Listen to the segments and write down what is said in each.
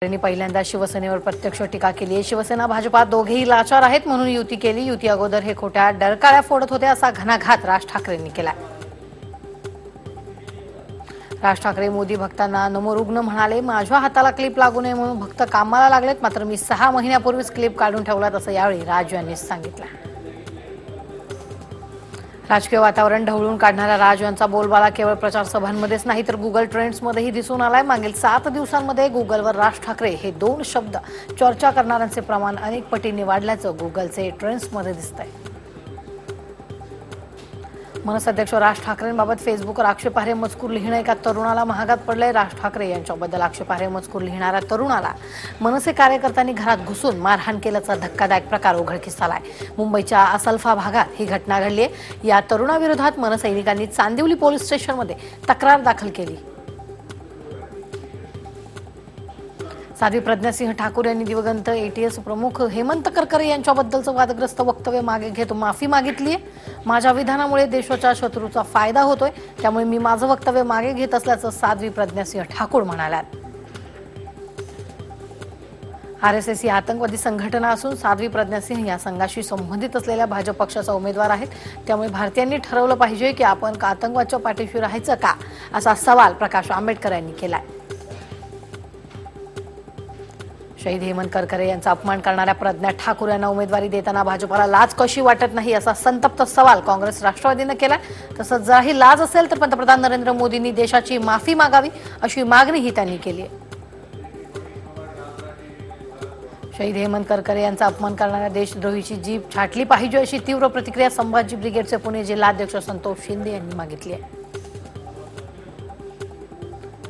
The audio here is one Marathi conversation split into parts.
त्यांनी पहिल्यांदा शिवसेनेवर प्रत्यक्ष टीका केली आहे। शिवसेना भाजपा दोघेही लाचार आहेत म्हणून युती केली। युती अगोदर हे खोट्या डरकाळ्या फोडत होते असा घणाघात राज ठाकरेंनी केला। राज ठाकरे मोदी भक्तांना नमोरुग्ण म्हणाले। माझ्या हाताला क्लिप लागू नये म्हणून भक्त कामाला लागलेत, मात्र मी 6 महिन्यापूर्वीच क्लिप काढून ठेवलात असं यावेळी राज यांनी सांगितलं। राजकीय वातावरण ढवळून काढणारा राज यांचा बोलबाला केवळ प्रचार सभांमध्येच नाही तर गुगल ट्रेंड्समध्येही दिसून आलाय। मागील 7 दिवसांमध्ये गुगलवर राज ठाकरे हे 2 शब्द चर्चा करणाऱ्यांचे प्रमाण अनेक पटींनी वाढल्याचं गुगलचे ट्रेंड्समध्ये दिसतंय। मनसे अध्यक्ष राज ठाकरेंबाबत फेसबुकवर आक्षेपार्ह मजकूर लिहिणं एका तरुणाला महागात पडलंय। राज ठाकरे यांच्याबद्दल आक्षेपार्ह मजकूर लिहिणाऱ्या तरुणाला मनसे कार्यकर्त्यांनी घरात घुसून मारहाण केल्याचा धक्कादायक प्रकार उघडकीस आलाय। मुंबईच्या असल्फा भागात ही घटना घडली आहे। या तरुणाविरोधात मनसैनिकांनी चांदिवली पोलीस स्टेशनमध्ये तक्रार दाखल केली। साध्वी प्रज्ञासिंह ठाकूर यांनी दिवंगत एटीएस प्रमुख हेमंत करकरे यांच्याबद्दलचं वादग्रस्त वक्तव्य मागे घेत माफी मागितली आहे। माझ्या विधानामुळे देशाच्या शत्रूचा फायदा होतोय, त्यामुळे मी माझं वक्तव्य मागे घेत असल्याचं साध्वी प्रज्ञासिंह ठाकूर म्हणाल्यात। आरएसएस ही आतंकवादी संघटना असून साध्वी प्रज्ञासिंह या संघाशी संबंधित असलेल्या भाजप पक्षाचा उमेदवार आहेत, त्यामुळे भारतीयांनी ठरवलं पाहिजे की आपण आतंकवादाच्या पाठीशी राहायचं का, असा सवाल प्रकाश आंबेडकर यांनी केलाय। शहीद हेमंत करकरे यांचा अपमान करणाऱ्या प्रज्ञा ठाकूर यांना उमेदवारी देताना भाजपला लाज कशी वाटत नाही असा संतप्त सवाल काँग्रेस राष्ट्रवादीने केलाय। तसंच जर ही लाज असेल तर पंतप्रधान नरेंद्र मोदींनी देशाची माफी मागावी अशी मागणीही त्यांनी केली आहे। शहीद हेमंत करकरे यांचा अपमान करणाऱ्या देशद्रोहीची जीभ छाटली पाहिजे अशी तीव्र प्रतिक्रिया संभाजी ब्रिगेडचे पुणे जिल्हाध्यक्ष संतोष शिंदे यांनी मागितली आहे।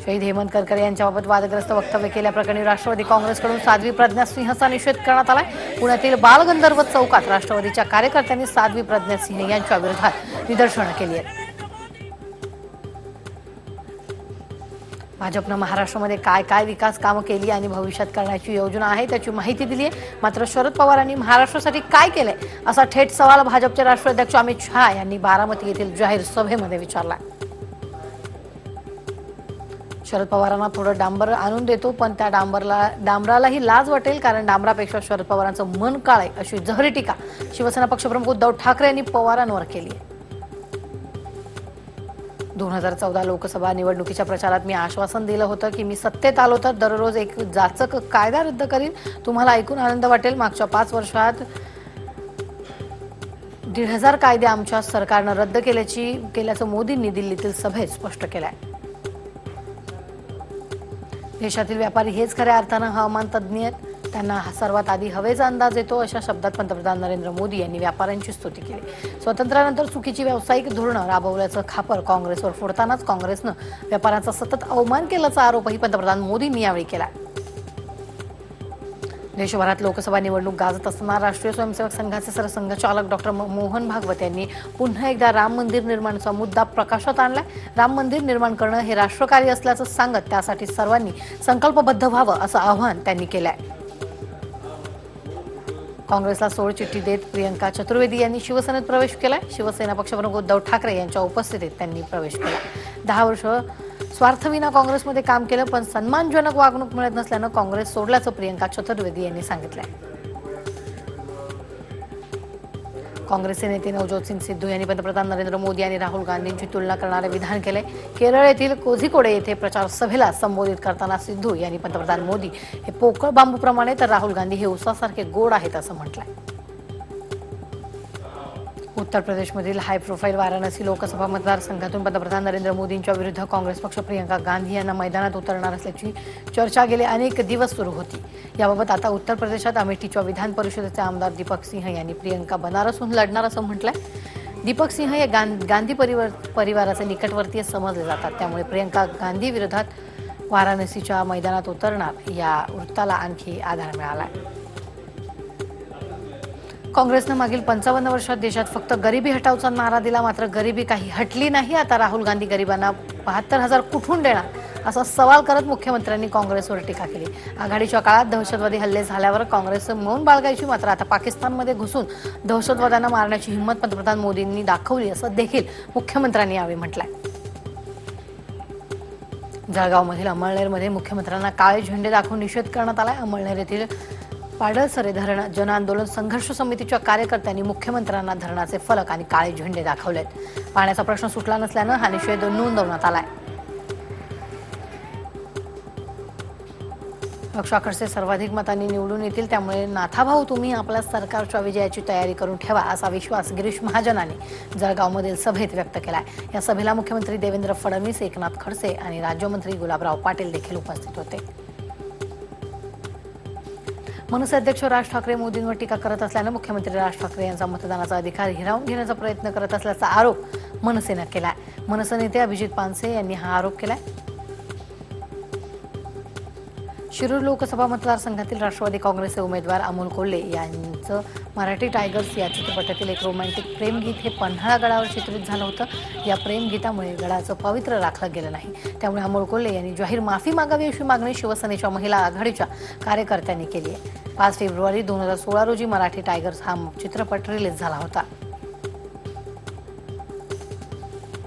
शहीद हेमंत करकरे यांच्याबाबत वादग्रस्त वक्तव्य केल्याप्रकरणी राष्ट्रवादी काँग्रेसकडून साध्वी प्रज्ञासिंहचा निषेध करण्यात आलाय। पुण्यातील बालगंधर्व चौकात राष्ट्रवादीच्या कार्यकर्त्यांनी साध्वी प्रज्ञासिंह यांच्या विरोधात निदर्शनं केली आहेत। भाजपनं महाराष्ट्रामध्ये काय काय विकास कामं केली आणि भविष्यात करण्याची योजना आहे त्याची माहिती दिली आहे, मात्र शरद पवारांनी महाराष्ट्रासाठी काय केलंय असा थेट सवाल भाजपचे राष्ट्रीय अध्यक्ष अमित शहा यांनी बारामती येथील जाहीर सभेमध्ये विचारला। शरद पवारांना थोडं डांबर आणून देतो, पण त्या डांबरालाही लाज वाटेल, कारण डांबरापेक्षा शरद पवारांचं मन काळे अशी जहरी टीका शिवसेना पक्षप्रमुख उद्धव ठाकरे यांनी पवारांवर केली आहे। 2014 लोकसभा निवडणुकीच्या प्रचारात मी आश्वासन दिलं होतं की मी सत्तेत आलो तर दररोज एक जाचक कायदा रद्द करीन, तुम्हाला ऐकून आनंद वाटेल। मागच्या 5 वर्षात 1,500 कायदे आमच्या सरकारनं रद्द केल्याचं मोदींनी दिल्लीतील सभेत स्पष्ट केलंय। देशातील व्यापारी हेच खऱ्या अर्थानं हवामान तज्ज्ञ आहेत, त्यांना सर्वात आधी हवेचा अंदाज येतो अशा शब्दात पंतप्रधान नरेंद्र मोदी यांनी व्यापाऱ्यांची स्तुती केली। स्वातंत्र्यानंतर चुकीची व्यावसायिक धोरणं राबवल्याचं खापर काँग्रेसवर फोडतानाच काँग्रेसनं व्यापाऱ्यांचा सतत अवमान केल्याचा आरोपही पंतप्रधान मोदींनी यावेळी केला। देशभरात लोकसभा निवडणूक गाजत असताना राष्ट्रीय स्वयंसेवक संघाचे सरसंघचालक डॉक्टर मोहन भागवत यांनी पुन्हा एकदा राम मंदिर निर्माणाचा मुद्दा प्रकाशात आणलाय। राम मंदिर निर्माण करणं हे राष्ट्रकार्य असल्याचं सांगत त्यासाठी सर्वांनी संकल्पबद्ध व्हावं असं आवाहन त्यांनी केलंय। काँग्रेसला सोड चिठ्ठी देत प्रियंका चतुर्वेदी यांनी शिवसेनेत प्रवेश केलाय। शिवसेना पक्षप्रमुख उद्धव ठाकरे यांच्या उपस्थितीत त्यांनी प्रवेश केला। 10 वर्ष स्वार्थविना काँग्रेसमध्ये काम केलं, पण सन्मानजनक वागणूक मिळत नसल्यानं काँग्रेस सोडल्याचं प्रियंका चतुर्वेदी यांनी सांगितलंय। काँग्रेसचे नेते नवज्योत सिंग सिद्धू यांनी पंतप्रधान नरेंद्र मोदी आणि राहुल गांधींची तुलना करणारे विधान केले। केरळ येथील कोझिकोडे येथे प्रचार सभेला संबोधित करताना सिद्धू यांनी पंतप्रधान मोदी हे पोकळ बांबूप्रमाणे तर राहुल गांधी हे उसासारखे गोड आहेत असं म्हटलंय। उत्तर प्रदेशमधील हाय प्रोफाईल वाराणसी लोकसभा मतदारसंघातून पंतप्रधान नरेंद्र मोदींच्या विरुद्ध काँग्रेस पक्ष प्रियंका गांधी यांना मैदानात उतरणार असल्याची चर्चा गेले अनेक दिवस सुरू होती। याबाबत आता उत्तर प्रदेशात अमेठीच्या विधान परिषदेचे आमदार दीपक सिंह यांनी प्रियंका बनारसहून लढणार असं म्हटलंय। दीपक सिंह हे गांधी परिवाराचे निकटवर्तीय समजले जातात, त्यामुळे प्रियंका गांधी विरोधात वाराणसीच्या मैदानात उतरणार या वृत्ताला आणखी आधार मिळालाय। काँग्रेसनं मागील 55 वर्षात देशात फक्त गरिबी हटावचा नारा दिला, मात्र गरिबी काही हटली नाही। आता राहुल गांधी गरिबांना 72,000 कुठून देणार असा सवाल करत मुख्यमंत्र्यांनी काँग्रेसवर टीका केली। आघाडीच्या काळात दहशतवादी हल्ले झाल्यावर काँग्रेस मौन बाळगायची, मात्र आता पाकिस्तानमध्ये घुसून दहशतवाद्यांना मारण्याची हिंमत पंतप्रधान मोदींनी दाखवली असं देखील मुख्यमंत्र्यांनी यावेळी म्हटलंय। जळगावमधील अमळनेरमध्ये मुख्यमंत्र्यांना काळे झेंडे दाखवून निषेध करण्यात आलाय। अमळनेर येथील पाडळसरे धरण जन आंदोलन संघर्ष समितीच्या कार्यकर्त्यांनी मुख्यमंत्र्यांना धरणाचे फलक आणि काळे झेंडे दाखवलेत। पाण्याचा प्रश्न सुटला नसल्यानं हा निषेध नोंदवण्यात आलाय। पक्ष खडसे सर्वाधिक मतांनी निवडून येतील, त्यामुळे नाथाभाऊ तुम्ही आपल्या सरकारच्या विजयाची तयारी करून ठेवा, असा विश्वास गिरीश महाजनांनी जळगावमधील सभेत व्यक्त केलाय। या सभेला मुख्यमंत्री देवेंद्र फडणवीस, एकनाथ खडसे आणि राज्यमंत्री गुलाबराव पाटील देखील उपस्थित होते। मनसे अध्यक्ष राज ठाकरे मोदींवर टीका करत असल्यानं मुख्यमंत्री राज ठाकरे यांचा मतदानाचा अधिकार हिरावून घेण्याचा प्रयत्न करत असल्याचा आरोप मनसेनं केलाय। मनसे नेते अभिजित पानसे यांनी हा आरोप केलाय। शिरूर लोकसभा मतदारसंघातील राष्ट्रवादी काँग्रेसचे उमेदवार अमोल कोल्हे यांचं मराठी टायगर्स या चित्रपटातील एक रोमॅन्टिक प्रेमगीत हे पन्हाळा गडावर चित्रित झालं होतं। या प्रेमगीतामुळे गडाचं पवित्र राखलं गेलं नाही, त्यामुळे अमोल कोल्हे यांनी जाहीर माफी मागावी अशी मागणी शिवसेनेच्या महिला आघाडीच्या कार्यकर्त्यांनी केली आहे। 5 फेब्रुवारी 2016 रोजी मराठी टायगर्स हा चित्रपट रिलीज झाला होता।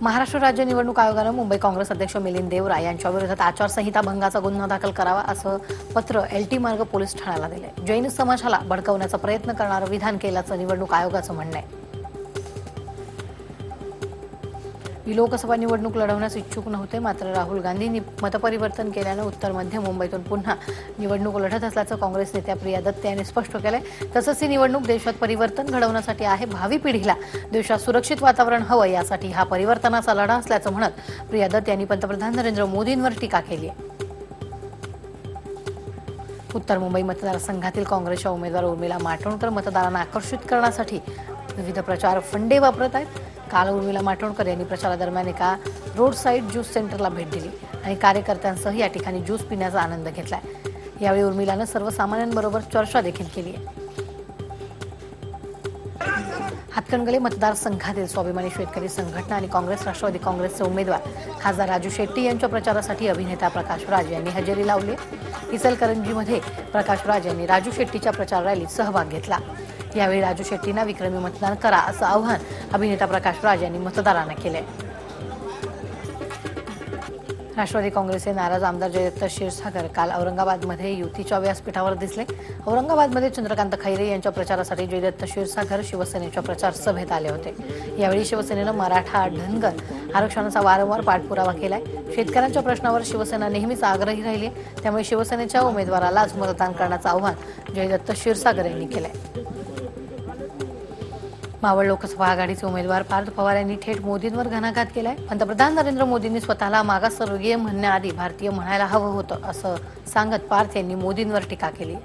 महाराष्ट्र राज्य निवडणूक आयोगानं मुंबई काँग्रेस अध्यक्ष मिलिंद देवरा यांच्या विरोधात आचारसंहिता भंगाचा गुन्हा दाखल करावा असं पत्र LT मार्ग पोलीस ठाण्याला दिले। जैन समाजाला भडकवण्याचा प्रयत्न करणारं विधान केल्याचं निवडणूक आयोगाचं म्हणणं आहे। मी लोकसभा निवडणूक लढवण्यास इच्छुक नव्हते, मात्र राहुल गांधींनी मतपरिवर्तन केल्यानं उत्तर मध्य मुंबईतून पुन्हा निवडणूक लढत असल्याचं काँग्रेस नेत्या प्रिया दत्त यांनी स्पष्ट केलंय। तसंच ही निवडणूक देशात परिवर्तन घडवण्यासाठी आहे, भावी पिढीला देशात सुरक्षित वातावरण हवं यासाठी हा परिवर्तनाचा लढा असल्याचं म्हणत प्रिया दत्त यांनी पंतप्रधान नरेंद्र मोदींवर टीका केली आहे। उत्तर मुंबई मतदारसंघातील काँग्रेसच्या उमेदवार उर्मिला माटोणकर मतदारांना आकर्षित करण्यासाठी विविध प्रचार फंडे वापरत आहेत। काल उर्मिला माटोणकर यांनी प्रचारादरम्यान एका रोड साईड ज्यूस सेंटरला भेट दिली आणि कार्यकर्त्यांसह या ठिकाणी ज्यूस पिण्याचा आनंद घेतलाय। यावेळी उर्मिलानं सर्वसामान्यांबरोबर चर्चा देखील केली आहे। हातकणंगले मतदारसंघातील स्वाभिमानी शेतकरी संघटना आणि काँग्रेस राष्ट्रवादी काँग्रेसचे उमेदवार खासदार राजू शेट्टी यांच्या प्रचारासाठी अभिनेता प्रकाश राज यांनी हजेरी लावली। इचलकरंजीमध्ये प्रकाश राज यांनी राजू शेट्टीच्या प्रचार रॅलीत सहभाग घेतला। यावेळी राजू शेट्टींना विक्रमी मतदान करा असं आवाहन अभिनेता प्रकाश राज यांनी मतदारांना केले। राष्ट्रवादी काँग्रेसचे नाराज आमदार जयदत्त क्षीरसागर काल औरंगाबादमध्ये युतीच्या व्यासपीठावर दिसले। औरंगाबादमध्ये चंद्रकांत खैरे यांच्या प्रचारासाठी जयदत्त क्षीरसागर शिवसेनेच्या प्रचार सभेत आले होते। यावेळी शिवसेनेनं मराठा धनगर आरक्षणाचा वारंवार पाठपुरावा केलाय। शेतकऱ्यांच्या प्रश्नावर शिवसेना नेहमीच आग्रही राहिली, त्यामुळे शिवसेनेच्या उमेदवारालाच मतदान करण्याचं आवाहन जयदत्त क्षीरसागर यांनी केलंय। मावळ लोकसभा आघाडीचे उमेदवार पार्थ पवार यांनी थेट मोदींवर घणाघात केलाय। पंतप्रधान नरेंद्र मोदींनी स्वतःला मागासवर्गीय म्हणण्याआधी भारतीय म्हणायला हवं होतं असं सांगत पार्थ यांनी मोदींवर टीका केली।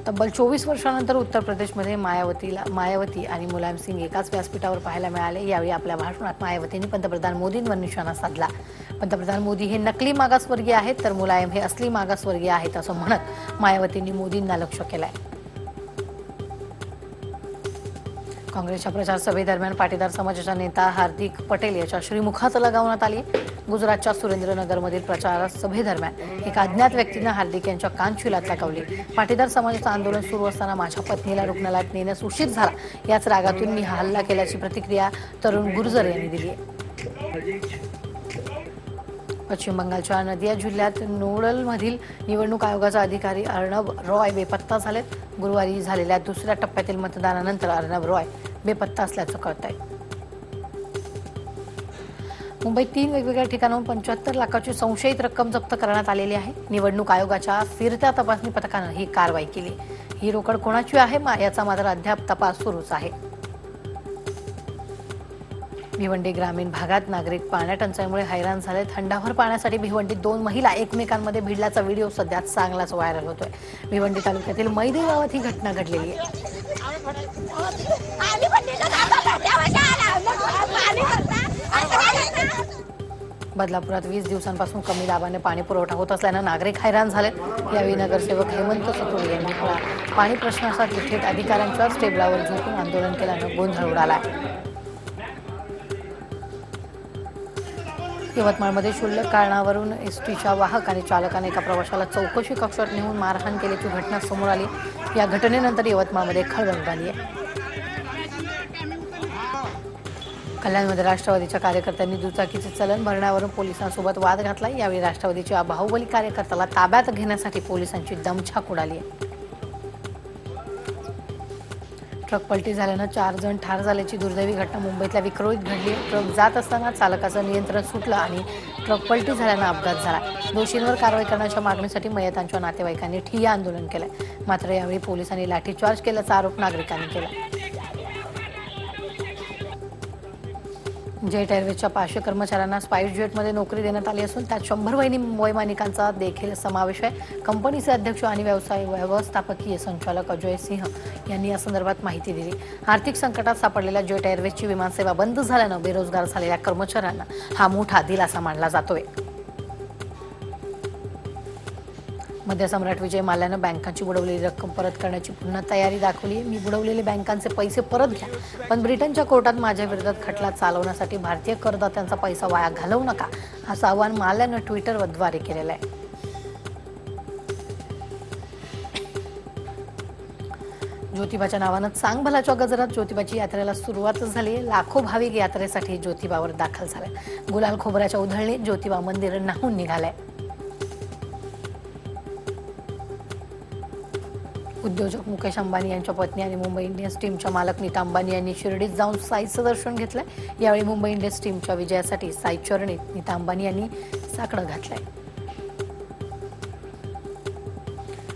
तब्बल 24 वर्षांनंतर उत्तर प्रदेशमध्ये मायावती आणि मुलायम सिंग एकाच व्यासपीठावर पाहायला मिळाले। यावेळी आपल्या भाषणात मायावतींनी पंतप्रधान मोदींवर निशाणा साधला। पंतप्रधान मोदी हे नकली मागासवर्गीय आहेत तर मुलायम हे असली मागासवर्गीय आहेत असं म्हणत मायावतींनी मोदींना लक्ष्य केलंय। काँग्रेसच्या प्रचार सभेदरम्यान पाटीदार समाजाचा नेता हार्दिक पटेल याच्या श्रीमुखात लगावण्यात आली। गुजरातच्या सुरेंद्रनगरमधील प्रचार सभेदरम्यान एका अज्ञात व्यक्तीनं हार्दिक यांच्या कानशिलात लगावली। पाटीदार समाजाचं आंदोलन सुरू असताना माझ्या पत्नीला रुग्णालयात नेण्यास उशीर झाला, याच रागातून मी हा हल्ला केल्याची प्रतिक्रिया तरुण गुर्जर यांनी दिली आहे। पश्चिम बंगालच्या नदिया जिल्ह्यात नोडलमधील निवडणूक आयोगाचा अधिकारी अर्णब रॉय बेपत्ता झालेत। गुरुवारी झालेल्या दुसऱ्या टप्प्यातील मतदानानंतर अर्णब रॉय बेपत्ता असल्याचं कळतंय। मुंबईत 3 वेगवेगळ्या ठिकाणाहून 75 लाखाची संशयित रक्कम जप्त करण्यात आलेली आहे। निवडणूक आयोगाच्या फिरत्या तपासणी पथकानं ही कारवाई केली। ही रोकड कोणाची आहे याचा मात्र अद्याप तपास सुरूच आहे। भिवंडी ग्रामीण भागात नागरिक पाण्या टंचाईमुळे हैराण झाले। थंडावर पाण्यासाठी भिवंडीत 2 महिला एकमेकांमध्ये भिडल्याचा व्हिडिओ सध्या चांगलाच व्हायरल होतोय। भिवंडी तालुक्यातील मैदे गावात ही घटना घडलेली आहे। बदलापुरात 20 दिवसांपासून कमी दाबाने पाणी पुरवठा होत असल्यानं नागरिक हैराण झाले। यावेळी नगरसेवक हेमंत सतुरे यांनी पाणी प्रश्नासाठी थेट अधिकाऱ्यांच्याच टेबलावर झोपून आंदोलन केल्यानं गोंधळ उडाला। यवतमाळमध्ये क्षुल्लक कारणावरून एसटीच्या वाहक आणि चालकाने एका प्रवाशाला चौकशी कक्षात नेऊन मारहाण केल्याची घटना समोर आली। या घटनेनंतर यवतमाळमध्ये खळबळ उडाली आहे। कल्याणमध्ये राष्ट्रवादीच्या कार्यकर्त्यांनी दुचाकीचे चलन भरण्यावरून पोलिसांसोबत वाद घातला। यावेळी राष्ट्रवादीच्या बाहुबली कार्यकर्त्याला ताब्यात घेण्यासाठी पोलिसांची दमछाक उडाली आहे। ट्रक पलटी झाल्यानं 4 जण ठार झाल्याची दुर्दैवी घटना मुंबईतल्या विक्रोळीत घडली। ट्रक जात असताना चालकाचं नियंत्रण सुटलं आणि ट्रक पलटी झाल्यानं अपघात झाला। दोषींवर कारवाई करण्याच्या मागणीसाठी मयतांच्या नातेवाईकांनी ठिय्या आंदोलन केलंय। मात्र यावेळी पोलिसांनी लाठीचार्ज केल्याचा आरोप नागरिकांनी केला। जेट एअरवेजच्या 500 कर्मचाऱ्यांना स्पाइस जेटमध्ये नोकरी देण्यात आली असून त्यात 100 वैमानिकांचा देखील समावेश आहे। कंपनीचे अध्यक्ष आणि व्यवस्थापकीय संचालक अजय सिंह यांनी या संदर्भात माहिती दिली। आर्थिक संकटात सापडलेल्या जेट एअरवेजची विमानसेवा बंद झाल्यानं बेरोजगार झालेल्या कर्मचाऱ्यांना हा मोठा दिलासा मानला जातोय। मध्यसम्राट विजय माल्यानं बँकांची बुडवलेली रक्कम परत करण्याची पुन्हा तयारी दाखवली। मी बुडवलेले बँकांचे पैसे परत घ्या, पण ब्रिटनच्या कोर्टात माझ्या विरोधात खटला चालवण्यासाठी भारतीय करदात्यांचा पैसा वाया घालवू नका, असं आवाहन माल्यानं ट्विटरद्वारे केलेलं आहे। ज्योतिबाच्या नावानं चांगभलाच्या गजरात ज्योतिबाची यात्रेला सुरुवातच झाली आहे। लाखो भाविक यात्रेसाठी ज्योतिबावर दाखल झाले। गुलाल खोबऱ्याच्या उधळणीत ज्योतिबा मंदिर न्हाऊन निघालंय। उद्योजक मुकेश अंबानी यांच्या पत्नी आणि मुंबई इंडियन्स टीमच्या मालक नीता अंबानी यांनी शिर्डीत जाऊन साईचं दर्शन घेतलंय। यावेळी मुंबई इंडियन्स टीमच्या विजयासाठी साई चरणी नीता अंबानी यांनी साकडं घातलंय।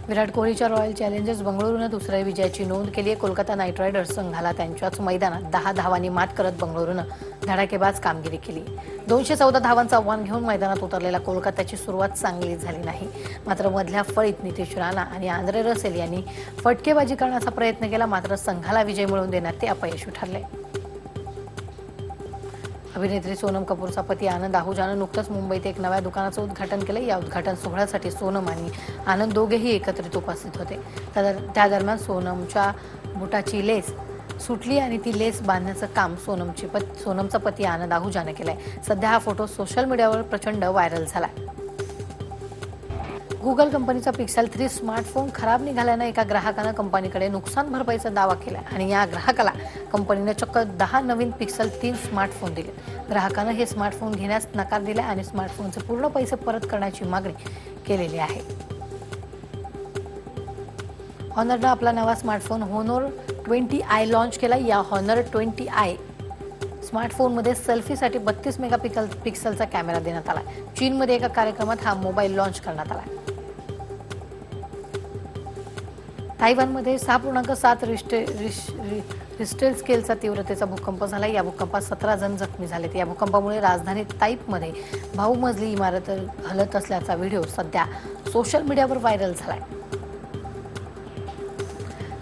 विराट कोहलीच्या रॉयल चॅलेंजर्स बंगळुरूनं दुसऱ्या विजयाची नोंद केली आहे। कोलकाता नाईट रायडर्स संघाला त्यांच्याच मैदानात 10 धावांनी मात करत बंगळुरूनं धडाकेबाज कामगिरी केली। 214 धावांचं आव्हान घेऊन मैदानात उतरलेल्या कोलकाताची सुरुवात चांगली झाली नाही। मात्र मधल्या फळीत नितीश राणा आणि आंद्रे रसेल यांनी फटकेबाजी करण्याचा प्रयत्न केला, मात्र संघाला विजय मिळवून देण्यात ते अपयशी ठरले। अभिनेत्री सोनम कपूरचा पती आनंद आहुजानं नुकतंच मुंबईत एक नव्या दुकानाचं उद्घाटन केलं। या उद्घाटन सोहळ्यासाठी सोनम आणि आनंद दोघेही एकत्रित उपस्थित होते। त्या दरम्यान सोनमच्या बुटाची लेस सुटली आणि ती लेस बांधण्याचं काम सोनमचा पती आनंद आहुजानं केलंय। सध्या हा फोटो सोशल मीडियावर प्रचंड व्हायरल झालाय। गुगल कंपनीचा पिक्सेल 3 स्मार्टफोन खराब निघाल्यानं एका ग्राहकानं कंपनीकडे नुकसान भरपाईचा दावा केला आणि या ग्राहकाला कंपनीने चक्क 10 नवीन पिक्सेल 3 स्मार्टफोन दिले। ग्राहकानं हे स्मार्टफोन घेण्यास नकार दिला आणि स्मार्टफोनचे पूर्ण पैसे परत करण्याची मागणी केलेली आहे। हॉनरनं आपला नवा स्मार्टफोन हॉनर 20i लॉन्च केला। या हॉनर 20i स्मार्टफोनमध्ये सेल्फीसाठी 32 मेगापिक्सेलचा कॅमेरा देण्यात आला। चीनमध्ये एका कार्यक्रमात हा मोबाईल लॉन्च करण्यात आला। तायवानमध्ये 6.7 रिश्टर स्केलचा तीव्रतेचा भूकंप झाला। या भूकंपात 17 जण जखमी झालेत। या भूकंपामुळे राजधानी ताईपमध्ये बहुमजली इमारत हलत असल्याचा व्हिडिओ सध्या सोशल मीडियावर व्हायरल झालाय।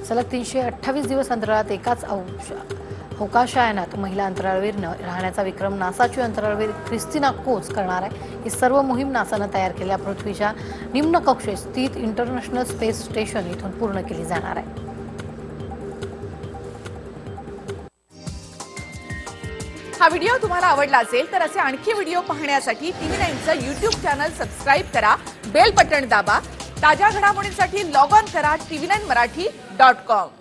सलग 328 दिवस अंतराळात एकाच अवकाशयानात महिला अंतराळवीरनं राहण्याचा विक्रम नासाची अंतराळवीर क्रिस्टिना कोच करणार आहे। ही सर्व मोहीम नासानं तयार केलेल्या पृथ्वीच्या निम्न कक्षेत स्थित इंटरनॅशनल स्पेस स्टेशन इथून पूर्ण केली जाणार आहे। हा व्हिडिओ तुम्हाला आवडला असेल तर असे आणखी व्हिडिओ पाहण्यासाठी TV9चं YouTube चॅनल सबस्क्राइब करा, बेल बटन दाबा। ताज्या घडामोडींसाठी लॉग ऑन करा tv9marathi.com।